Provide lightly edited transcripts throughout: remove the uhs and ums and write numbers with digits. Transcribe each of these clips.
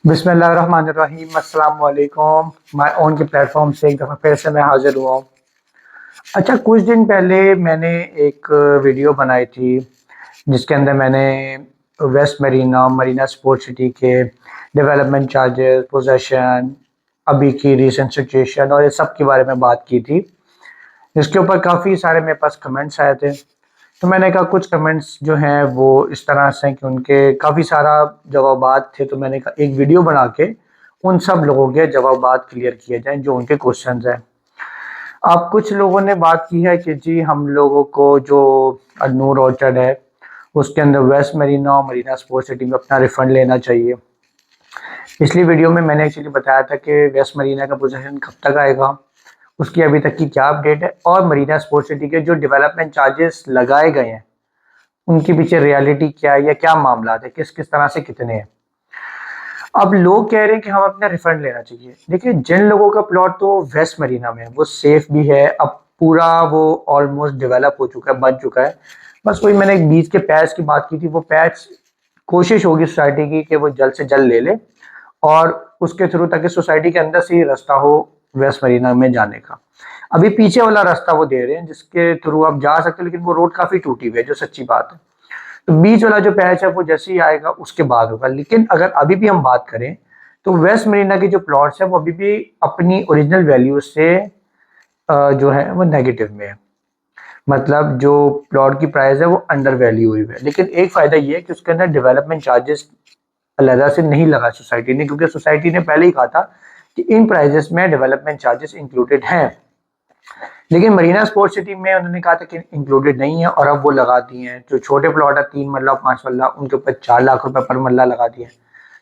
बिस्मिल्लाहिर्रहमानिर्रहीम। अस्सलाम वालेकुम। माय ओन के प्लेटफॉर्म से एक दफ़ा फिर से मैं हाजिर हुआ हूँ। अच्छा, कुछ दिन पहले मैंने एक वीडियो बनाई थी जिसके अंदर मैंने west marina marina sport city के डेवलपमेंट चार्जेस, पोजेशन, अभी की रिसेंट सिचुएशन और ये सब के बारे में बात की थी, जिसके ऊपर काफ़ी सारे मेरे पास कमेंट्स आए थे। तो मैंने कहा कुछ कमेंट्स जो हैं वो इस तरह से हैं कि उनके काफ़ी सारा जवाबात थे, तो मैंने कहा एक वीडियो बना के उन सब लोगों के जवाबात क्लियर किए जाएं जो उनके क्वेश्चंस हैं। अब कुछ लोगों ने बात की है कि जी हम लोगों को जो अदनूर ऑर्चर्ड है उसके अंदर वेस्ट मरीना और मरीना स्पोर्ट्स सिटी में अपना रिफंड लेना चाहिए। पिछली वीडियो में मैंने एक्चुअली बताया था कि वेस्ट मरीना का पोजीशन कब तक आएगा, उसकी अभी तक की क्या अपडेट है, और मरीना स्पोर्ट्स सिटी के जो डेवलपमेंट चार्जेस लगाए गए हैं उनके पीछे रियलिटी क्या है या क्या मामला है, किस किस तरह से कितने हैं। अब लोग कह रहे हैं कि हम अपना रिफंड लेना चाहिए। देखिए, जिन लोगों का प्लॉट तो वेस्ट मरीना में है वो सेफ भी है, अब पूरा वो ऑलमोस्ट डेवलप हो चुका है, बन चुका है। बस वही मैंने एक बीच के पैच की बात की थी, वो पैच कोशिश होगी सोसाइटी की कि वो जल्द से जल्द ले ले और उसके थ्रू ताकि सोसाइटी के अंदर से ही रास्ता हो वेस्ट मरीना में जाने का। अभी पीछे वाला रास्ता वो दे रहे हैं जिसके थ्रू आप जा सकते हो, लेकिन वो रोड काफी टूटी हुई है, जो सच्ची बात है। तो बीच वाला जो पैच है वो जैसे ही आएगा उसके बाद होगा। लेकिन अगर अभी भी हम बात करें तो वेस्ट मरीना की जो प्लॉट्स है वो अभी भी अपनी ओरिजिनल वैल्यू से जो है वो नेगेटिव में है। मतलब जो प्लॉट की प्राइस है वो अंडर वैल्यू हुई है। लेकिन एक फायदा ये है कि उसके अंदर डेवलपमेंट चार्जेस अलहदा से नहीं लगा सोसाइटी ने, क्योंकि सोसाइटी ने पहले ही कहा था कि इन प्राइजेस में डेवलपमेंट चार्जेस इंक्लूडेड हैं। लेकिन मरीना स्पोर्ट्स सिटी में उन्होंने कहा था कि इंक्लूडेड नहीं है, और अब वो लगा दिए हैं। जो छोटे प्लॉट है 3 मरला 5 मरला उनके ऊपर 4 लाख रुपए पर मरला लगा दिए।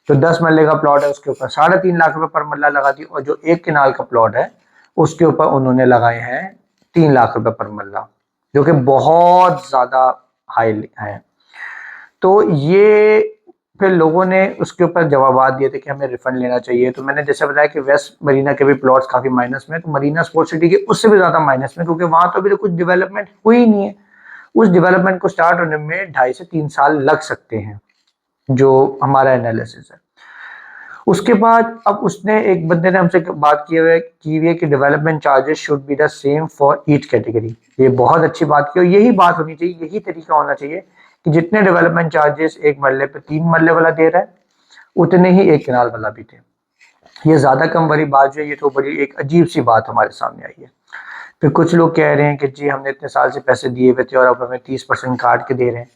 जो 10 मरले का प्लॉट है उसके ऊपर 3.5 लाख रुपए पर मरला लगा दिए, और जो 1 किनाल का प्लॉट है उसके ऊपर उन्होंने लगाए हैं 3 लाख रुपए पर मरला, जो कि बहुत ज्यादा हाई है। तो ये फिर लोगों ने उसके ऊपर जवाबात दिए थे कि हमें रिफंड लेना चाहिए। तो मैंने जैसे बताया कि वेस्ट मरीना के भी प्लॉट्स काफी माइनस में, तो मरीना स्पोर्ट्स सिटी के उससे भी ज्यादा माइनस में, क्योंकि वहां तो अभी तो कुछ डेवलपमेंट हुई ही नहीं है। उस डेवलपमेंट को स्टार्ट होने में 2.5 से 3 साल लग सकते हैं, जो हमारा एनालिसिस है। उसके बाद अब उसने एक बंदे ने हमसे बात की हुई है कि development charges should be the same for each category. ये बहुत अच्छी बात की, और यही बात होनी चाहिए, यही तरीका होना चाहिए कि जितने डेवलपमेंट चार्जेस 1 मरले पे 3 मरले वाला दे रहा है उतने ही 1 किनाल वाला भी थे। ये ज्यादा कम वाली बात जो है ये तो बड़ी एक अजीब सी बात हमारे सामने आई है। फिर कुछ लोग कह रहे हैं कि जी हमने इतने साल से पैसे दिए हुए थे और अब हमें 30% काट के दे रहे हैं।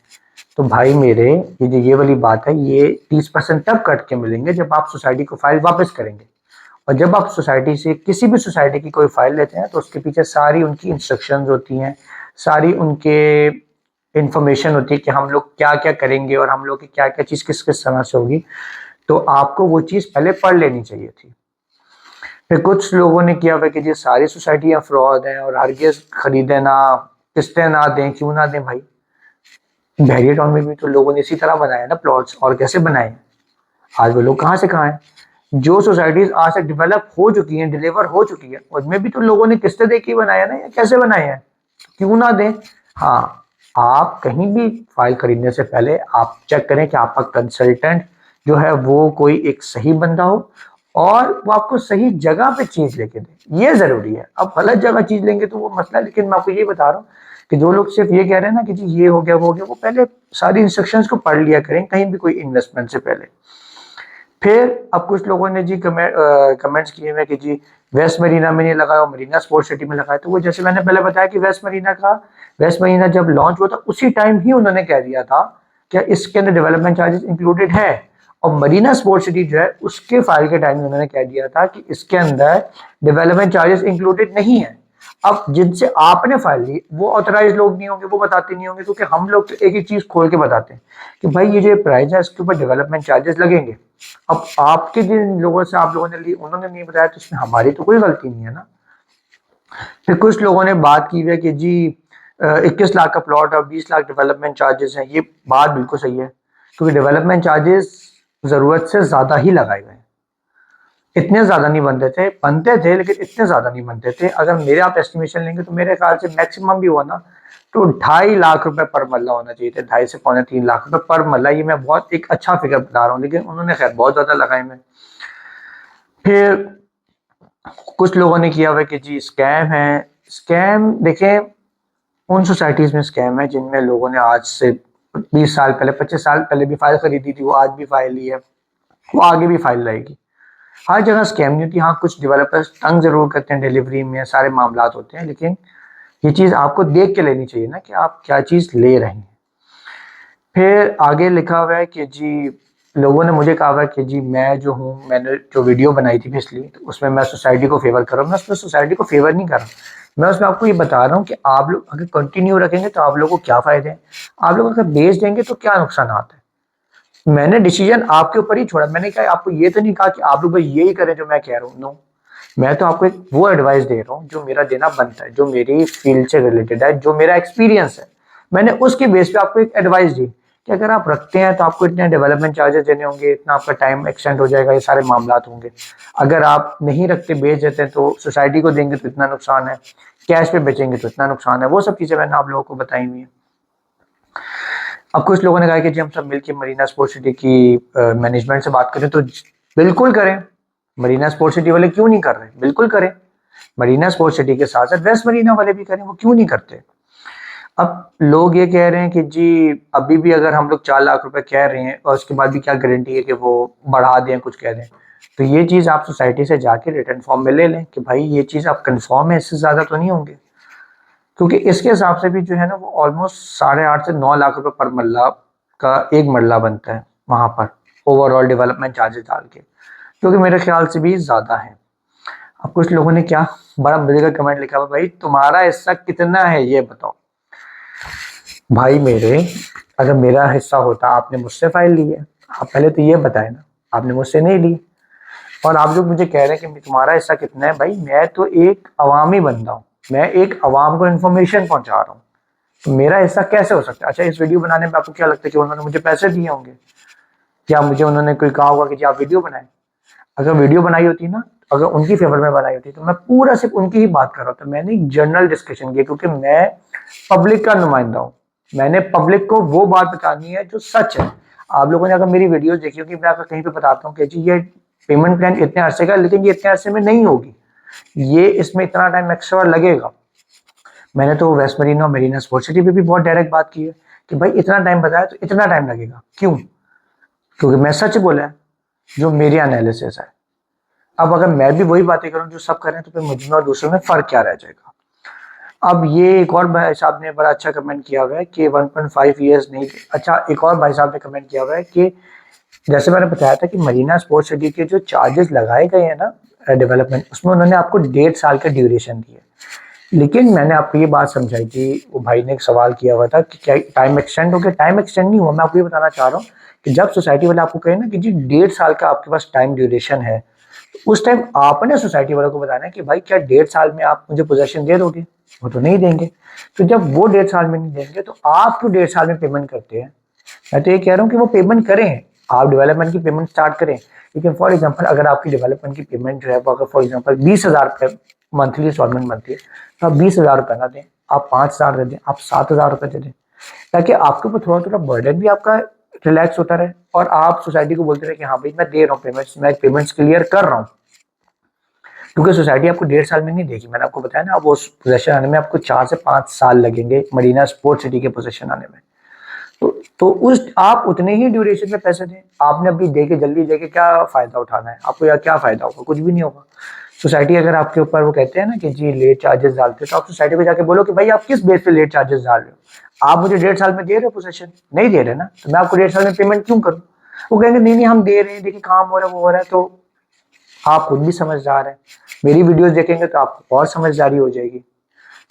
तो भाई मेरे, ये जो ये वाली बात है, ये 30% तब कट के मिलेंगे जब आप सोसाइटी को फाइल वापस करेंगे। और जब आप सोसाइटी से किसी भी सोसाइटी की कोई फाइल लेते हैं तो उसके पीछे सारी उनकी इंस्ट्रक्शंस होती हैं, सारी उनके इंफॉर्मेशन होती है कि हम लोग क्या क्या करेंगे और हम लोग की क्या क्या चीज़ किस किस तरह से होगी। तो आपको वो चीज़ पहले पढ़ लेनी चाहिए थी। फिर कुछ लोगों ने किया हुआ कि जी सारी सोसाइटियाँ फ्रॉड हैं और हरगिज़ खरीदे ना, किस्तें ना दें, क्यों ना दें भाई। बहरिया टाउन में भी तो लोगों ने इसी तरह बनाया ना प्लॉट्स, और कैसे बनाए। आज वो लोग कहाँ से कहाँ हैं। जो सोसाइटीज आज तक डेवलप हो चुकी हैं, डिलीवर हो चुकी है, उनमें भी तो लोगों ने किस्तें दे के बनाया ना, या कैसे बनाए हैं, क्यों ना दें। हाँ, आप कहीं भी फाइल खरीदने से पहले आप चेक करें कि आपका कंसल्टेंट जो है वो कोई एक सही बंदा हो और वो आपको सही जगह पे चीज लेके दे, ये जरूरी है। अब गलत जगह चीज लेंगे तो वो मसला है। लेकिन मैं आपको ये बता रहा हूँ कि जो लोग सिर्फ ये कह रहे हैं ना कि जी ये हो गया वो हो गया, वो पहले सारी इंस्ट्रक्शंस को पढ़ लिया करें कहीं भी कोई इन्वेस्टमेंट से पहले। फिर अब कुछ लोगों ने जी कमेंट्स किए हुए कि जी वेस्ट मरीना में नहीं लगाया, मरीना स्पोर्ट्स सिटी में लगाया। तो वो जैसे मैंने पहले बताया कि वेस्ट मरीना जब लॉन्च हुआ था उसी टाइम ही उन्होंने कह दिया था कि इसके अंदर डेवलपमेंट चार्जेस इंक्लूडेड है। और मरीना स्पोर्ट्स सिटी जो है उसके फाइल के टाइम में उन्होंने कह दिया था कि इसके अंदर डेवलपमेंट चार्जेस इंक्लूडेड नहीं है। अब जिनसे आपने फाइल ली वो ऑथराइज लोग नहीं होंगे, वो बताते नहीं होंगे, क्योंकि हम लोग तो एक एक चीज खोल के बताते हैं कि भाई ये जो प्राइस है इसके ऊपर डेवलपमेंट चार्जेस लगेंगे। अब आपके जिन लोगों से आप लोगों ने ली उन्होंने नहीं बताया, तो इसमें हमारी तो कोई गलती नहीं है ना। फिर कुछ लोगों ने बात की है कि जी 21 लाख का प्लॉट और 20 लाख डेवलपमेंट चार्जेस हैं। ये बात बिल्कुल सही है, क्योंकि डेवलपमेंट चार्जेस जरूरत से ज्यादा ही लगाए गए हैं। इतने ज़्यादा नहीं बनते थे लेकिन इतने ज़्यादा नहीं बनते थे। अगर मेरे आप एस्टिमेशन लेंगे तो मेरे ख्याल से मैक्सिमम भी हुआ ना तो 2.5 लाख रुपए पर मरला होना चाहिए थे, 2.5 से पौने 3 लाख रुपए पर मरला। ये मैं बहुत एक अच्छा फिगर बता रहा हूँ, लेकिन उन्होंने खैर बहुत ज़्यादा लगाए में। फिर कुछ लोगों ने किया हुआ है कि जी स्कैम है। स्कैम देखें, उन सोसाइटीज़ में स्कैम है जिनमें लोगों ने आज से 20 साल पहले, 25 साल पहले भी फाइल खरीदी थी, वो आज भी फाइल ली है, वो आगे भी फाइल रहेगी। हर जगह स्कैम नहीं होती। हाँ, कुछ डेवलपर्स तंग जरूर करते हैं डिलीवरी में, सारे मामलात होते हैं, लेकिन ये चीज़ आपको देख के लेनी चाहिए ना कि आप क्या चीज़ ले रहे हैं। फिर आगे लिखा हुआ है कि जी लोगों ने मुझे कहा हुआ है कि जी मैं जो हूँ, मैंने जो वीडियो बनाई थी पिछली, तो उसमें मैं सोसाइटी को फेवर कर रहा हूँ। मैं उसमें सोसाइटी को फेवर नहीं कर रहा, मैं उसमें आपको ये बता रहा हूँ कि आप लोग अगर कंटिन्यू रखेंगे तो आप लोगों को क्या फ़ायदे हैं, आप लोग अगर बेच देंगे तो क्या नुकसान आता है। मैंने डिसीजन आपके ऊपर ही छोड़ा। मैंने कहा आपको ये तो नहीं कहा कि आप लोग भाई यही करें जो मैं कह रहा हूँ। नो, मैं तो आपको एक वो एडवाइस दे रहा हूँ जो मेरा देना बनता है, जो मेरी फील्ड से रिलेटेड है, जो मेरा एक्सपीरियंस है। मैंने उसके बेस पे आपको एक एडवाइस दी कि अगर आप रखते हैं तो आपको इतने डेवलपमेंट चार्जेस देने होंगे, इतना आपका टाइम एक्सटेंड हो जाएगा, ये सारे मामलात होंगे। अगर आप नहीं रखते, बेच देते हैं, तो सोसाइटी को देंगे तो इतना नुकसान है, कैश पे बेचेंगे तो इतना नुकसान है। वो सब चीज़ें मैंने आप लोगों को बताई हुई हैं। अब कुछ लोगों ने कहा कि जी हम सब मिलकर मरीना स्पोर्ट्स सिटी की मैनेजमेंट से बात करें, तो बिल्कुल करें। मरीना स्पोर्ट्स सिटी वाले क्यों नहीं कर रहे? बिल्कुल करें। मरीना स्पोर्ट्स सिटी के साथ साथ वेस्ट मरीना वाले भी करें, वो क्यों नहीं करते? अब लोग ये कह रहे हैं कि जी अभी भी अगर हम लोग 4 लाख रुपए कह रहे हैं और उसके बाद भी क्या गारंटी है कि वो बढ़ा दें, कुछ कह दें। तो ये चीज़ आप सोसाइटी से जाके रिटर्न फॉर्म में ले लें कि भाई ये चीज़ आप कंफर्म है, इससे ज़्यादा तो नहीं होंगे। क्योंकि इसके हिसाब से भी जो है ना वो ऑलमोस्ट 8.5 से 9 लाख रुपए पर मरला का एक मरला बनता है वहाँ पर, ओवरऑल डेवलपमेंट चार्जेस डाल के, जो कि मेरे ख्याल से भी ज़्यादा है। अब कुछ लोगों ने क्या बड़ा मजेदार कमेंट लिखा हुआ, भाई तुम्हारा हिस्सा कितना है ये बताओ। भाई मेरे, अगर मेरा हिस्सा होता आपने मुझसे फाइल ली है, आप पहले तो ये बताए ना, आपने मुझसे नहीं ली। और आप जो मुझे कह रहे हैं कि तुम्हारा हिस्सा कितना है, भाई मैं तो एक अवामी बंदा हूँ, मैं एक अवाम को इन्फॉर्मेशन पहुंचा रहा हूँ, तो मेरा हिस्सा कैसे हो सकता है? अच्छा, इस वीडियो बनाने में आपको क्या लगता है कि उन्होंने मुझे पैसे दिए होंगे, क्या मुझे उन्होंने कोई कहा होगा कि जी आप वीडियो बनाए? अगर वीडियो बनाई होती ना, अगर उनकी फेवर में बनाई होती तो मैं पूरा सिर्फ उनकी ही बात कर रहा था। मैंने एक जनरल डिस्कशन किया क्योंकि मैं पब्लिक का नुमाइंदा हूँ। मैंने पब्लिक को वो बात बतानी है जो सच है। आप लोगों ने अगर मेरी वीडियोस देखी होगी, मैं आपको कहीं पे बताता हूँ कि जी ये पेमेंट प्लान इतने अरसे का, लेकिन ये इतने अरसे में नहीं होगी, ये इसमें इतना टाइम एक्स्ट्रा लगेगा। मैंने तो वेस्ट मरीना और मरीना स्पोर्ट्स सिटी पे भी बहुत डायरेक्ट बात की है कि भाई इतना टाइम बताया तो इतना टाइम लगेगा। क्यों? क्योंकि मैं सच बोला है, जो मेरी एनालिसिस है। अब अगर मैं भी वही बातें करूं जो सब करें तो फिर मुझ में और दूसरों में फर्क क्या रह जाएगा? अब ये एक और भाई साहब ने बड़ा अच्छा कमेंट किया हुआ है कि 1.5 ईयर्स नहीं। अच्छा, एक और भाई साहब ने कमेंट किया हुआ है कि जैसे मैंने बताया था कि मरीना स्पोर्ट्स सिटी के जो चार्जेस लगाए गए हैं ना डेवलपमेंट, उसमें उन्होंने आपको 1.5 साल का ड्यूरेशन दिया। लेकिन मैंने आपको ये बात समझाई थी, वो भाई ने एक सवाल किया हुआ था कि क्या टाइम एक्सटेंड हो गया? टाइम एक्सटेंड नहीं हुआ। मैं आपको ये बताना चाह रहा हूँ कि जब सोसाइटी वाले आपको कहे ना कि जी 1.5 साल का आपके पास टाइम ड्यूरेशन है, तो उस टाइम आपने सोसाइटी वालों को बताना है कि भाई क्या 1.5 साल में आप मुझे पोजेशन दे दोगे? वो तो नहीं देंगे। तो जब वो 1.5 साल में नहीं देंगे तो आप क्यों 1.5 साल में पेमेंट करते हैं? मैं तो ये कह रहा हूँ कि वो पेमेंट करें, आप डेवलपमेंट की पेमेंट स्टार्ट करें। लेकिन फॉर एग्जांपल अगर आपकी डेवलपमेंट की पेमेंट जो है वो अगर फॉर एग्जांपल 20,000 रुपये मंथली इंस्टॉलमेंट बनती है, तो आप 20,000 रुपये ना दें, आप 5,000 दे दें, आप 7,000 रुपये दे दें, ताकि आपके ऊपर थोड़ा थोड़ा बर्डन भी आपका रिलैक्स होता रहे और आप सोसाइटी को बोलते रहे कि हाँ भाई मैं दे रहा हूँ पेमेंट्स, मैं पेमेंट्स क्लियर कर रहा हूँ। क्योंकि सोसाइटी आपको 1.5 साल में नहीं देगी। मैंने आपको बताया ना, अब उस पोजेशन आने में आपको 4 से 5 साल लगेंगे, मरीना स्पोर्ट्स सिटी के पोजेशन आने में। तो उस आप उतने ही ड्यूरेशन में पैसे दें। आपने अभी दे के जल्दी दे के क्या फायदा उठाना है? आपको या क्या फायदा होगा? कुछ भी नहीं होगा। सोसाइटी अगर आपके ऊपर वो कहते हैं ना कि जी लेट चार्जेस डालते हैं, तो आप सोसाइटी को जाके बोलो कि भाई आप किस बेस पे लेट चार्जेस डाल रहे हो? आप मुझे 1.5 साल में दे रहे हो पोजीशन? नहीं दे रहे ना, तो मैं आपको 1.5 साल में पेमेंट क्यों करूँ? वो कहेंगे नहीं नहीं हम दे रहे हैं, देखिए काम हो रहा है, वो हो रहा है। तो आप खुद भी समझदार हैं, मेरी वीडियोस देखेंगे तो आपको और समझदारी हो जाएगी।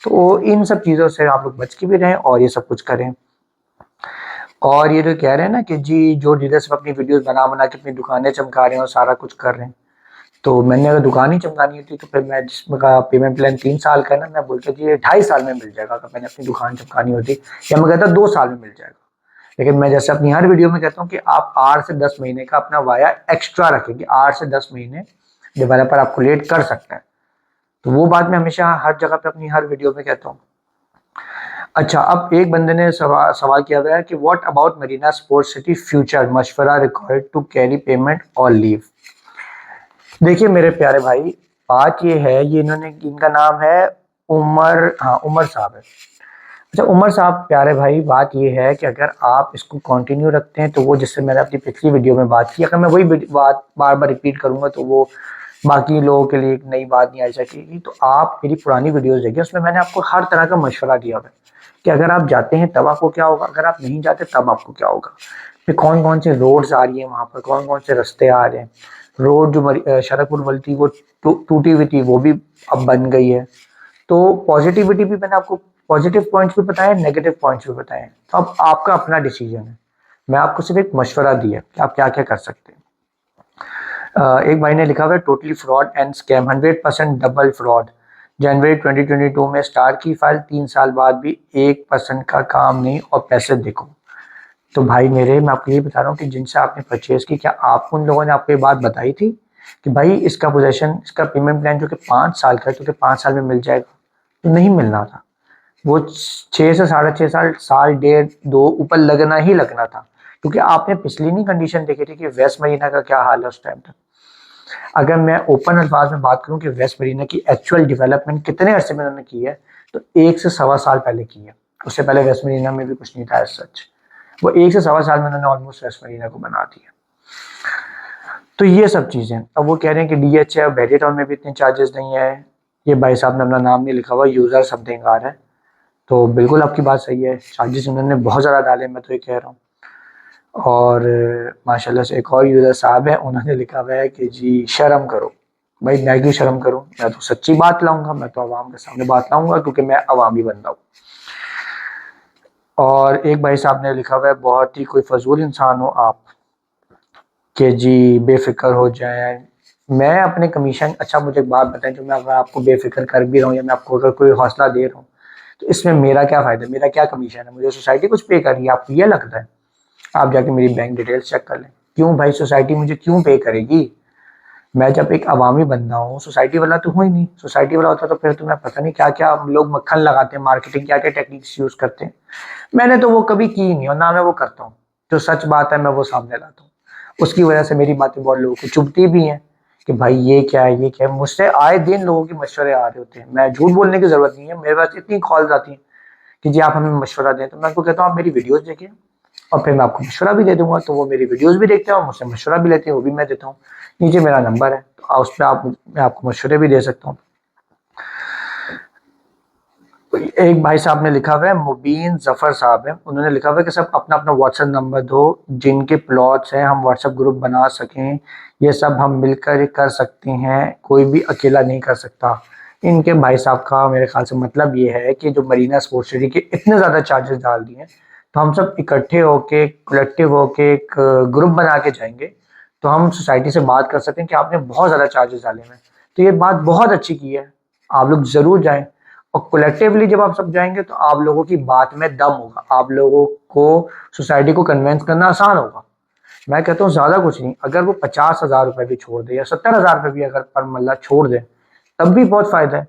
तो इन सब चीज़ों से आप लोग बच के भी रहें और ये सब कुछ करें। और ये जो कह रहे हैं ना कि जी जो डीलर्स अपनी वीडियोस बना बना के अपनी दुकानें चमका रहे हैं और सारा कुछ कर रहे हैं, तो मैंने अगर दुकान ही चमकानी होती तो फिर मैं जिसमें का पेमेंट प्लान 3 साल का है ना, मैं बोलता कि ये 2.5 साल में मिल जाएगा। अगर मैंने अपनी दुकान चमकानी होती या मैं कहता 2 साल में मिल जाएगा। लेकिन मैं जैसे अपनी हर वीडियो में कहता हूँ कि आप 8 से 10 महीने का अपना वाया एक्स्ट्रा रखेंगे, 8 से 10 महीने डेवलपर आपको लेट कर सकते हैं। तो वो बात मैं हमेशा हर जगह पे अपनी हर वीडियो में कहता हूँ। अच्छा, अब एक बंदे ने सवाल किया हुआ है कि what about Marina sports city future मशवरा रिक्वायर्ड टू कैरी पेमेंट और लीव। देखिए मेरे प्यारे भाई, बात ये है, ये इनका नाम है उमर, हाँ उमर साहब है। अच्छा उमर साहब प्यारे भाई, बात ये है कि अगर आप इसको कंटिन्यू रखते हैं तो वो, जिससे मैंने अपनी पिछली वीडियो में बात की, अगर मैं वही बात बार बार रिपीट करूंगा तो वो बाकी लोगों के लिए एक नई बात नहीं आ सकेगी। तो आप मेरी पुरानी वीडियोस देखिए, उसमें मैंने आपको हर तरह का मशवरा दिया हुआ है कि अगर आप जाते हैं तब आपको क्या होगा, अगर आप नहीं जाते तब आपको क्या होगा, फिर कौन कौन से रोड्स आ रही है वहाँ पर, कौन कौन से रास्ते आ रहे हैं। रोड जो शरकपुर वाली थी वो टूटी हुई थी, वो भी अब बन गई है। तो पॉजिटिविटी भी मैंने आपको, पॉजिटिव पॉइंट्स भी बताए, नेगेटिव पॉइंट्स भी बताए। तो अब आपका अपना डिसीजन है, मैं आपको सिर्फ एक मशवरा दिया कि आप क्या क्या कर सकते हैं। एक भाई ने लिखा हुआ है totally fraud and scam, 100% double fraud. जनवरी 2022 में स्टार्ट की फाइल, 3 साल बाद भी 1% का काम नहीं और पैसे देखो। तो भाई मेरे, मैं आपको ये बता रहा हूँ कि जिनसे आपने परचेज की, क्या आप उन लोगों ने आपको ये बात बताई थी कि भाई इसका पोजेशन, इसका पेमेंट प्लान जो कि 5 साल का है, क्योंकि 5 साल में मिल जाएगा? तो नहीं मिलना था, वो 6 से 6.5 साल, साल डेढ़ दो ऊपर लगना ही लगना था। क्योंकि आपने पिछली नहीं कंडीशन देखी थी कि वेस्ट मरीना का क्या हाल है उस टाइम तक। अगर मैं ओपन अल्फाज में बात करूं कि वेस्ट मरीना की एक्चुअल डेवलपमेंट कितने अरसे में उन्होंने की है, तो 1 से 1.25 साल पहले की है। उससे पहले वेस्ट मरीना में भी कुछ नहीं था सच। वो 1 से 1.25 साल में उन्होंने ऑलमोस्ट वेस्ट मरीना को बना दिया। तो ये सब चीज़ें, अब वो कह रहे हैं कि DH है, बैरियर टाउन में भी इतने चार्जेस नहीं है। ये भाई साहब ने अपना नाम नहीं लिखा हुआ, यूज़र समथिंग आ रहा है। तो बिल्कुल आपकी बात सही है, चार्जेस उन्होंने बहुत ज़्यादा डाले, मैं तो ये कह रहा हूँ। और माशाल्लाह से एक और यूज़र साहब है, उन्होंने लिखा हुआ है कि जी शर्म करो। भाई मैं क्यों शर्म करूँ, मैं तो सच्ची बात लाऊंगा, मैं तो आवाम के सामने बात लाऊंगा, क्योंकि मैं अवामी बंदा हूँ। और एक भाई साहब ने लिखा हुआ है बहुत ही कोई फजूल इंसान हो आप, कि जी बेफिक्र हो जाए। मैं अपने कमीशन, अच्छा मुझे एक बात बताएं, जो मैं अगर आपको बेफिक्र कर भी रहा हूँ या मैं आपको अगर कोई हौसला दे रहा हूँ, तो इसमें मेरा क्या फ़ायदा, मेरा क्या कमीशन है? मुझे सोसाइटी कुछ पे कर रही है, आपको ये लगता है? आप जाके मेरी बैंक डिटेल्स चेक कर लें। क्यों भाई सोसाइटी मुझे क्यों पे करेगी? मैं जब एक अवामी बंदा हूँ, सोसाइटी वाला तो हूँ ही नहीं। सोसाइटी वाला होता तो फिर तो मैं पता नहीं क्या क्या लोग मक्खन लगाते हैं, मार्केटिंग क्या क्या टेक्निक्स यूज़ करते हैं। मैंने तो वो कभी की नहीं और ना मैं वो करता हूँ। जो सच बात है मैं वो सामने लाता हूँ। उसकी वजह से मेरी बातें बहुत लोगों को चुभती भी हैं कि भाई ये क्या है, ये क्या है। मुझसे आए दिन लोगों के मशवरे आ रहे होते हैं, मैं झूठ बोलने की ज़रूरत नहीं है, मेरे पास इतनी कॉल्स आती हैं कि जी आप हमें मशवरा दें। तो मैं उनको कहता हूँ आप मेरी वीडियोस देखिए और फिर मैं आपको मशवरा भी दे दूंगा। तो वो मेरी वीडियोस भी देखते हैं और मुझसे मशवरा भी लेते हैं, वो भी मैं देता हूँ। नीचे मेरा नंबर है, तो उस पर मैं आपको मशवरे भी दे सकता हूँ। एक भाई साहब ने लिखा हुआ है, मुबीन जफर साहब है, उन्होंने लिखा हुआ है कि सब अपना अपना व्हाट्सएप नंबर दो, जिनके प्लॉट्स हैं हम व्हाट्सएप ग्रुप बना सकें। ये सब हम मिलकर कर सकते हैं, कोई भी अकेला नहीं कर सकता। इनके भाई साहब का मेरे ख्याल से मतलब ये है कि जो मरीना स्पोर्ट्स सिटी के इतने ज़्यादा चार्जेस डाल दिए हैं, तो हम सब इकट्ठे होके, कलेक्टिव होके एक ग्रुप बना के जाएंगे, तो हम सोसाइटी से बात कर सकते हैं कि आपने बहुत ज़्यादा चार्जेस डाले हैं। तो ये बात बहुत अच्छी की है, आप लोग ज़रूर जाएं। और कलेक्टिवली जब आप सब जाएंगे तो आप लोगों की बात में दम होगा, आप लोगों को सोसाइटी को कन्विंस करना आसान होगा। मैं कहता हूँ ज्यादा कुछ नहीं, अगर वो 50,000 रुपए भी छोड़ दे या 70,000 रुपए भी अगर पर मल्ला छोड़ दे, तब भी बहुत फायदा है।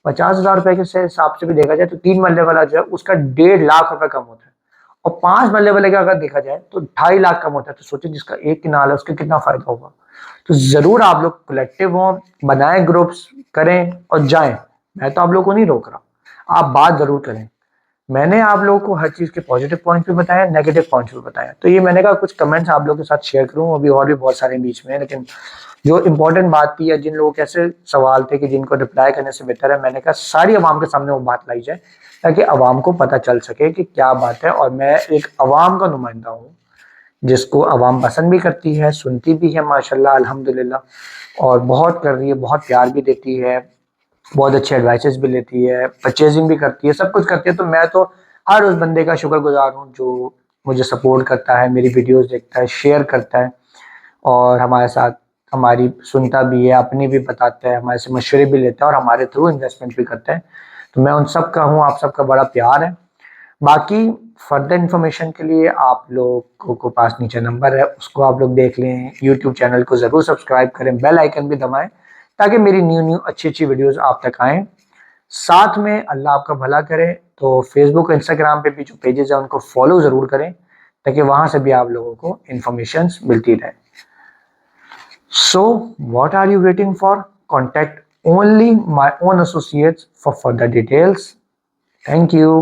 50,000 रुपए के हिसाब से भी देखा जाए तो 3 मल्ले वाला जो है उसका 1.5 लाख रुपए कम होता है, और 5 मल्ले वाले का अगर देखा जाए तो 2.5 लाख कम होता है। तो सोचिए जिसका एक किनाल है उसका कितना फायदा होगा। तो जरूर आप लोग कलेक्टिव हों, बनाए ग्रुप्स, करें और जाएं। मैं तो आप लोगों को नहीं रोक रहा, आप बात जरूर करें। मैंने आप लोगों को हर चीज़ के पॉजिटिव पॉइंट्स भी बताए, नेगेटिव पॉइंट्स भी बताए। तो ये मैंने कहा कुछ कमेंट्स आप लोगों के साथ शेयर करूं, अभी और भी बहुत सारे बीच में हैं, लेकिन जो इंपॉर्टेंट बात थी या जिन लोगों के ऐसे सवाल थे कि जिनको रिप्लाई करने से बेहतर है, मैंने कहा सारी आवाम के सामने वो बात लाई जाए, ताकि आवाम को पता चल सके कि क्या बात है। और मैं एक आवाम का नुमाइंदा हूँ, जिसको आवाम पसंद भी करती है, सुनती भी है माशाल्लाह अल्हम्दुलिल्लाह, और बहुत कर रही है, बहुत प्यार भी देती है, बहुत अच्छे एडवाइसेस भी लेती है, परचेजिंग भी करती है, सब कुछ करती है। तो मैं तो हर उस बंदे का शुक्रगुजार हूँ जो मुझे सपोर्ट करता है, मेरी वीडियोस देखता है, शेयर करता है और हमारे साथ हमारी सुनता भी है, अपनी भी बताता है, हमारे से मशवरे भी लेता है और हमारे थ्रू इन्वेस्टमेंट भी करता है। तो मैं उन सब का हूँ, आप सबका बड़ा प्यार है। बाकी फर्दर इन्फॉर्मेशन के लिए आप लोगों को पास नीचे नंबर है, उसको आप लोग देख लें। यूट्यूब चैनल को ज़रूर सब्सक्राइब करें, बेल आइकन भी दबाएं, ताकि मेरी न्यू न्यू अच्छी अच्छी वीडियोस आप तक आएँ। साथ में अल्लाह आपका भला करे तो फेसबुक इंस्टाग्राम पे भी जो पेजेस हैं उनको फॉलो ज़रूर करें ताकि वहाँ से भी आप लोगों को इन्फॉर्मेशंस मिलती रहे। So what are you waiting for? Contact only my own associates for further details. Thank you.